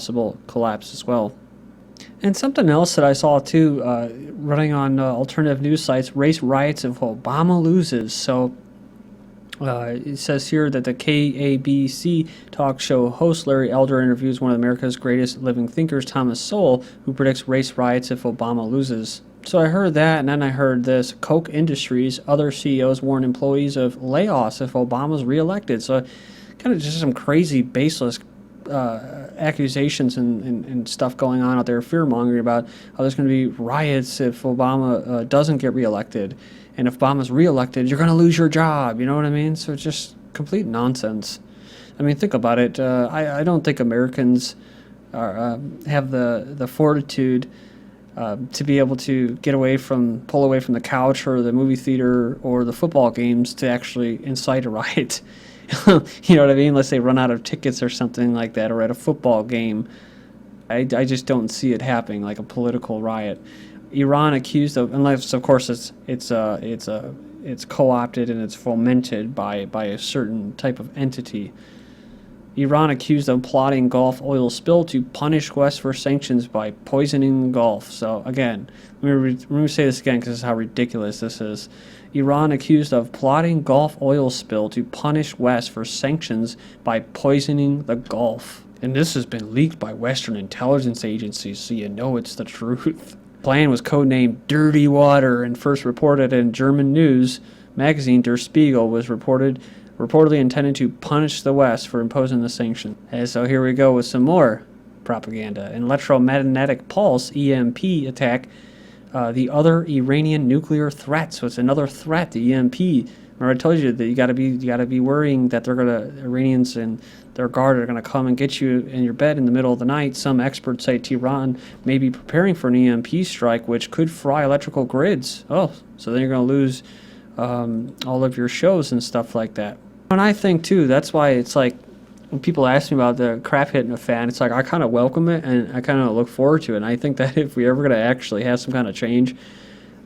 possible collapse as well. And something else that I saw too, running on alternative news sites, race riots if Obama loses. So it says here that the KABC talk show host Larry Elder interviews one of America's greatest living thinkers, Thomas Sowell, who predicts race riots if Obama loses. So I heard that, and then I heard this. Koch Industries, other CEOs warn employees of layoffs if Obama's reelected. So kind of just some crazy, baseless accusations and stuff going on out there, fear-mongering about how there's going to be riots if Obama doesn't get reelected. And if Obama's reelected, you're going to lose your job. You know what I mean? So it's just complete nonsense. I mean, think about it. I don't think Americans have the fortitude to be able to pull away from the couch or the movie theater or the football games to actually incite a riot. You know what I mean? Unless they run out of tickets or something like that, or at a football game. I just don't see it happening, like a political riot. Iran accused of, unless of course it's co-opted and it's fomented by a certain type of entity. Iran accused of plotting Gulf oil spill to punish West for sanctions by poisoning the Gulf. So again, let me say this again because this is how ridiculous this is. Iran accused of plotting Gulf oil spill to punish West for sanctions by poisoning the Gulf. And this has been leaked by Western intelligence agencies, so you know it's the truth. The plan was codenamed Dirty Water and first reported in German news magazine Der Spiegel was reportedly intended to punish the West for imposing the sanction. And so here we go with some more propaganda. An electromagnetic pulse (EMP) attack the other Iranian nuclear threat. So it's another threat, the EMP. Remember I told you that you got to be worrying that Iranians and their guard are gonna come and get you in your bed in the middle of the night. Some experts say Tehran may be preparing for an EMP strike, which could fry electrical grids. Oh, so then you're gonna lose all of your shows and stuff like that. And I think too, that's why it's like when people ask me about the crap hitting a fan, it's like I kind of welcome it and I kind of look forward to it. And I think that if we ever going to actually have some kind of change,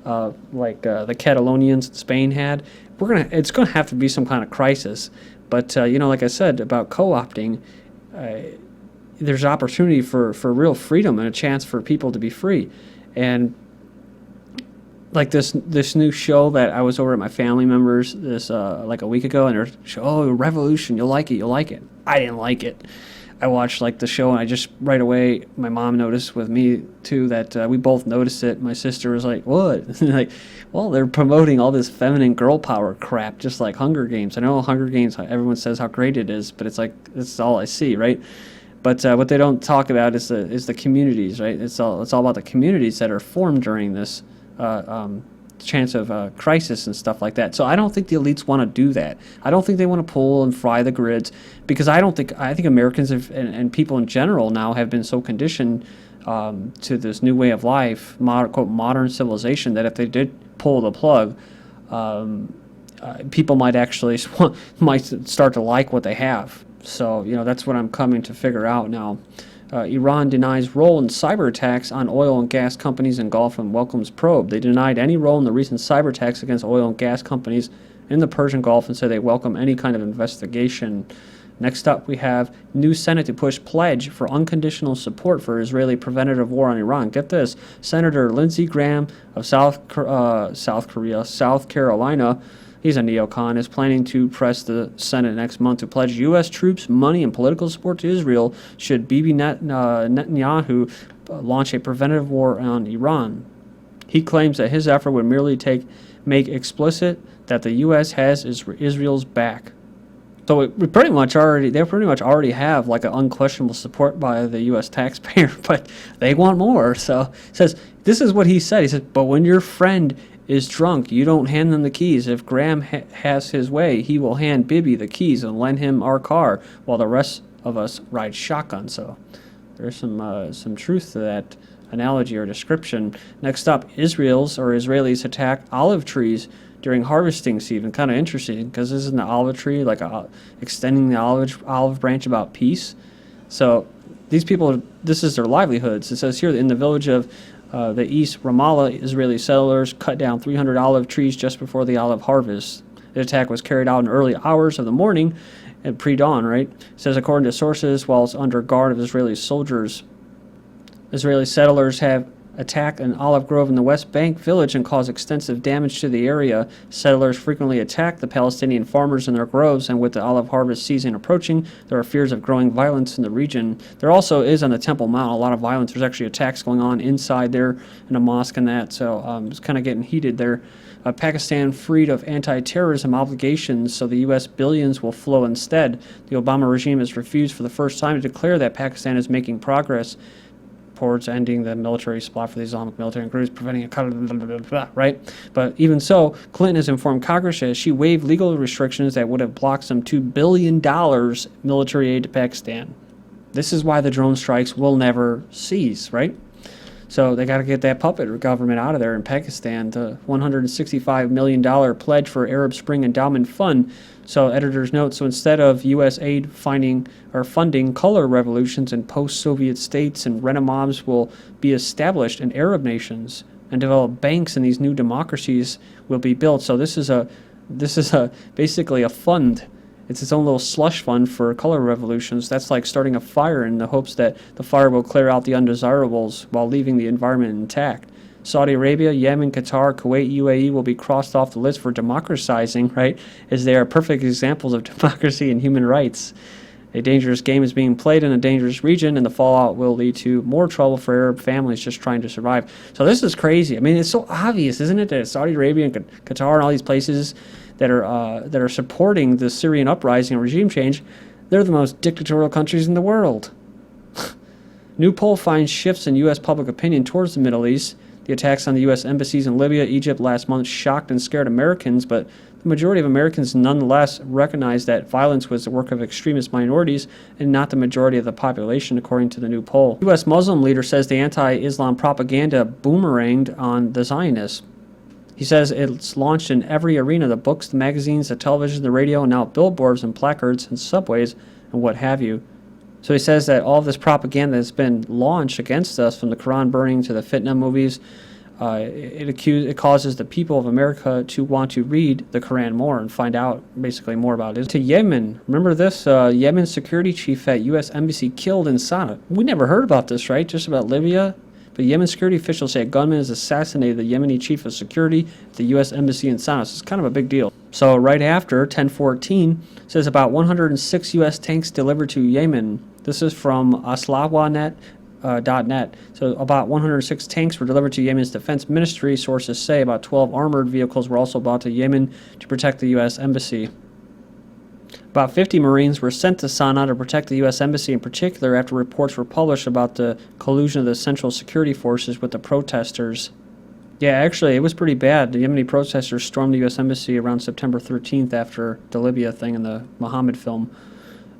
like the Catalonians in Spain had, it's going to have to be some kind of crisis. But like I said about co-opting, there's opportunity for real freedom and a chance for people to be free. And like this new show that I was over at my family members like a week ago, and they're Revolution, you'll like it. I didn't like it. I watched like the show, and I just right away, my mom noticed with me too that we both noticed it. My sister was like, "What?" Like, well, they're promoting all this feminine girl power crap, just like Hunger Games. I know Hunger Games, everyone says how great it is, but it's like that's all I see, right? But what they don't talk about is the communities, right? It's all about the communities that are formed during this chance of crisis and stuff like that. So I don't think the elites want to do that. I don't think they want to pull and fry the grids, because I think Americans and people in general now have been so conditioned to this new way of life, quote, modern civilization, that if they did pull the plug, people might actually start to like what they have. So that's what I'm coming to figure out now. Iran denies role in cyber attacks on oil and gas companies in Gulf and welcomes probe. They denied any role in the recent cyber attacks against oil and gas companies in the Persian Gulf and said they welcome any kind of investigation. Next up, we have new Senate to push pledge for unconditional support for Israeli preventative war on Iran. Get this, Senator Lindsey Graham of South Carolina, he's a neocon, is planning to press the Senate next month to pledge U.S. troops, money, and political support to Israel should Bibi Netanyahu launch a preventative war on Iran. He claims that his effort would merely make explicit that the U.S. has Israel's back. So they pretty much already have like an unquestionable support by the U.S. taxpayer, but they want more. So it says, this is what he said. He said, but when your friend is drunk, you don't hand them the keys. If Graham has his way, he will hand Bibi the keys and lend him our car while the rest of us ride shotgun. So there's some truth to that analogy or description. Next up, Israelis attack olive trees during harvesting season. Kind of interesting, because this is an olive tree, like extending the olive branch about peace. So these people, this is their livelihoods. It says here in the village of the East Ramallah, Israeli settlers cut down 300 olive trees just before the olive harvest. The attack was carried out in early hours of the morning at pre-dawn, right? It says, according to sources, while it's under guard of Israeli soldiers, Israeli settlers have attacked an olive grove in the West Bank village and caused extensive damage to the area. Settlers frequently attack the Palestinian farmers in their groves, and with the olive harvest season approaching, there are fears of growing violence in the region. There also is on the Temple Mount a lot of violence. There's actually attacks going on inside there in a mosque and that, so it's kind of getting heated there. Pakistan freed of anti-terrorism obligations, so the U.S. billions will flow instead. The Obama regime has refused for the first time to declare that Pakistan is making progress towards ending the military supply for the Islamic military groups, preventing a right? But even so, Clinton has informed Congress that she waived legal restrictions that would have blocked some $2 billion military aid to Pakistan. This is why the drone strikes will never cease, right? So they got to get that puppet government out of there in Pakistan. The $165 million pledge for Arab Spring Endowment Fund. So editors note, so instead of U.S. aid funding color revolutions in post-Soviet states, and renaissance will be established in Arab nations, and develop banks in these new democracies will be built. So this is basically a fund. It's its own little slush fund for color revolutions. That's like starting a fire in the hopes that the fire will clear out the undesirables while leaving the environment intact. Saudi Arabia, Yemen, Qatar, Kuwait, UAE will be crossed off the list for democratizing, right, as they are perfect examples of democracy and human rights. A dangerous game is being played in a dangerous region, and the fallout will lead to more trouble for Arab families just trying to survive. So this is crazy. I mean, it's so obvious, isn't it, that Saudi Arabia and Qatar and all these places that are supporting the Syrian uprising and regime change, they're the most dictatorial countries in the world. New poll finds shifts in U.S. public opinion towards the Middle East. The attacks on the U.S. embassies in Libya, Egypt last month shocked and scared Americans, but the majority of Americans nonetheless recognize that violence was the work of extremist minorities and not the majority of the population, according to the new poll. U.S. Muslim leader says the anti-Islam propaganda boomeranged on the Zionists. He says it's launched in every arena, the books, the magazines, the television, the radio, and now billboards and placards and subways and what have you. So he says that all this propaganda that's been launched against us, from the Quran burning to the fitna movies, it causes the people of America to want to read the Quran more and find out basically more about it. To Yemen, remember this? Yemen security chief at U.S. embassy killed in Sana'a. We never heard about this, right? Just about Libya. But Yemen security officials say a gunman has assassinated the Yemeni chief of security at the U.S. embassy in Sana'a. So it's kind of a big deal. So right after, 10:14, says about 106 U.S. tanks delivered to Yemen. This is from aslawanet.net. So about 106 tanks were delivered to Yemen's defense ministry. Sources say about 12 armored vehicles were also brought to Yemen to protect the U.S. embassy. About 50 Marines were sent to Sana'a to protect the U.S. Embassy in particular after reports were published about the collusion of the Central Security Forces with the protesters. Yeah, actually, it was pretty bad. The Yemeni protesters stormed the U.S. Embassy around September 13th after the Libya thing in the Muhammad film.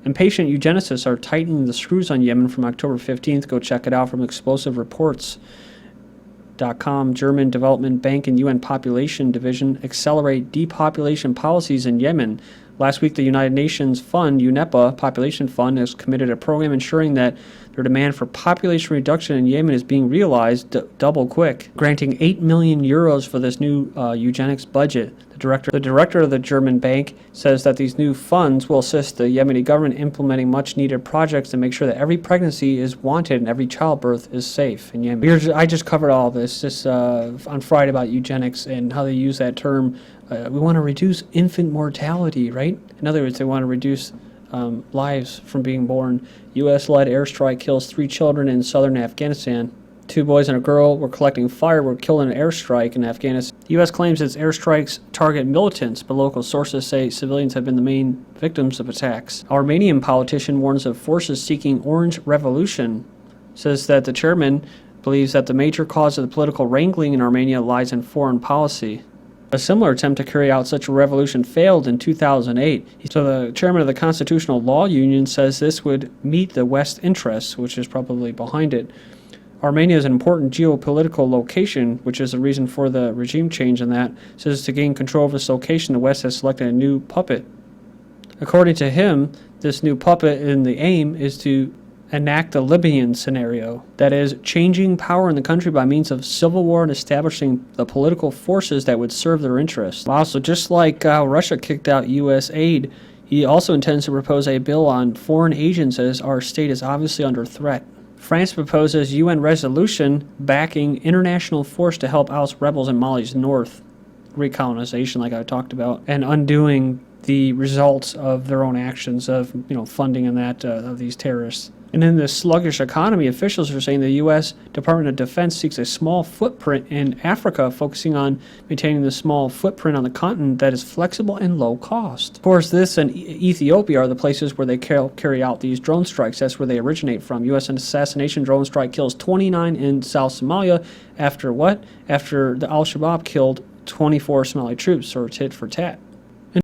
Impatient eugenicists are tightening the screws on Yemen from October 15th. Go check it out from explosivereports.com. German Development Bank and UN Population Division accelerate depopulation policies in Yemen. Last week, the United Nations Fund, UNEPA, Population Fund, has committed a program ensuring that their demand for population reduction in Yemen is being realized double quick, granting 8 million euros for this new eugenics budget. The director of the German bank says that these new funds will assist the Yemeni government implementing much-needed projects to make sure that every pregnancy is wanted and every childbirth is safe in Yemen. I just covered all this just on Friday about eugenics and how they use that term. We want to reduce infant mortality, right? In other words, they want to reduce lives from being born. U.S.-led airstrike kills 3 children in southern Afghanistan. 2 boys and a girl were collecting firewood killed in an airstrike in Afghanistan. The U.S. claims its airstrikes target militants, but local sources say civilians have been the main victims of attacks. Armenian politician warns of forces seeking orange revolution. Says that the chairman believes that the major cause of the political wrangling in Armenia lies in foreign policy. A similar attempt to carry out such a revolution failed in 2008. So the chairman of the Constitutional Law Union says this would meet the West's interests, which is probably behind it. Armenia is an important geopolitical location, which is the reason for the regime change in that. It says to gain control of this location, the West has selected a new puppet. According to him, this new puppet and the aim is to enact the Libyan scenario. That is, changing power in the country by means of civil war and establishing the political forces that would serve their interests. Wow, so just like Russia kicked out U.S. aid, He also intends to propose a bill on foreign agents as our state is obviously under threat. France proposes UN resolution backing international force to help oust rebels in Mali's north. Recolonization, like I talked about, and undoing the results of their own actions of funding and that of these terrorists. And in this sluggish economy, officials are saying the U.S. Department of Defense seeks a small footprint in Africa, focusing on maintaining the small footprint on the continent that is flexible and low cost. Of course, this and Ethiopia are the places where they carry out these drone strikes. That's where they originate from. U.S. assassination drone strike kills 29 in South Somalia. After what? After the Al-Shabaab killed 24 Somali troops, so it's tit for tat.